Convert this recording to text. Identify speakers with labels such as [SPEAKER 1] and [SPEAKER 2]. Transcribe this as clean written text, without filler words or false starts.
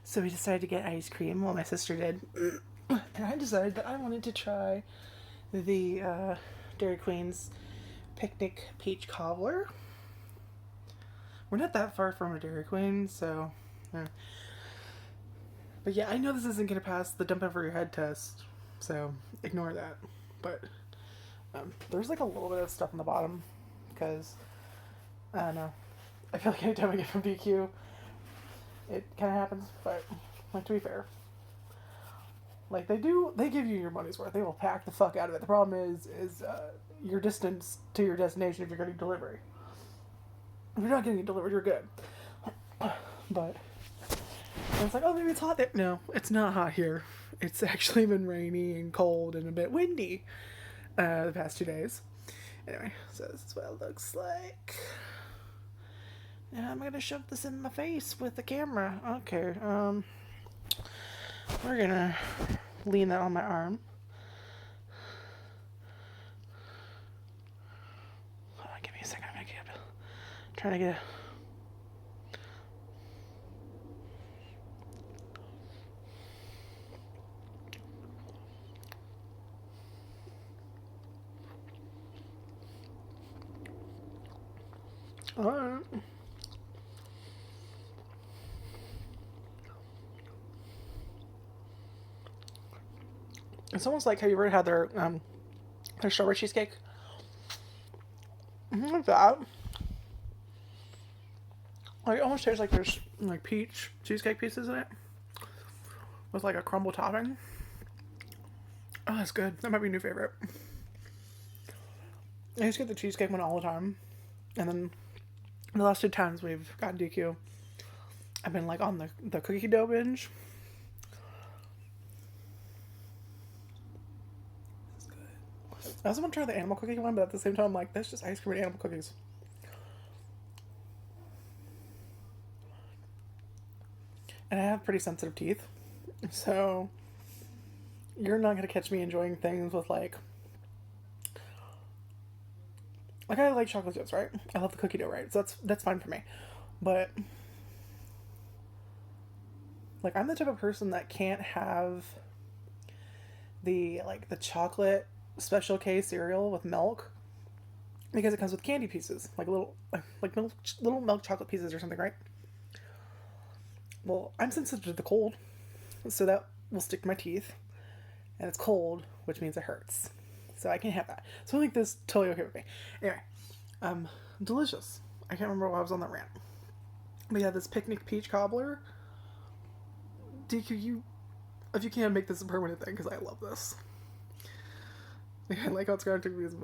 [SPEAKER 1] So we decided to get ice cream. Well, my sister did. And I decided that I wanted to try the Dairy Queen's Picnic Peach Cobbler. We're not that far from a Dairy Queen, so... But yeah, I know this isn't going to pass the dump over your head test, so ignore that. But there's like a little bit of stuff on the bottom, because, I don't know, I feel like anytime I get from DQ, it kind of happens, but, like, to be fair, like, they give you your money's worth. They will pack the fuck out of it. The problem is your distance to your destination if you're getting delivery. If you're not getting it delivered, you're good. But it's like, oh, maybe it's hot there. No, it's not hot here. It's actually been rainy and cold and a bit windy the past 2 days. Anyway, so this is what it looks like. And I'm gonna shove this in my face with the camera. Okay, we're gonna lean that on my arm. Hold on, give me a second. I'm gonna get up. Trying to get Alright. It's almost like, have you ever had their strawberry cheesecake? Like that. Like, it almost tastes like there's like peach cheesecake pieces in it with like a crumble topping. Oh, that's good. That might be a new favorite. I used to get the cheesecake one all the time, and then the last 2 times we've gotten DQ, I've been like on the cookie dough binge. This is good. I also want to try the animal cookie one, but at the same time, I'm like, that's just ice cream and animal cookies. And I have pretty sensitive teeth, so you're not gonna catch me enjoying things with like I like chocolate chips, right? I love the cookie dough, right? So that's fine for me. But like, I'm the type of person that can't have the chocolate special K cereal with milk because it comes with candy pieces, like little milk chocolate pieces or something, right? Well, I'm sensitive to the cold, so that will stick to my teeth, and it's cold, which means it hurts. So I can't have that. So I think this is totally okay with me. Anyway, delicious. I can't remember why I was on that rant. But yeah, this picnic peach cobbler. DQ, if you can, make this a permanent thing, because I love this. I like how it's going to take me as a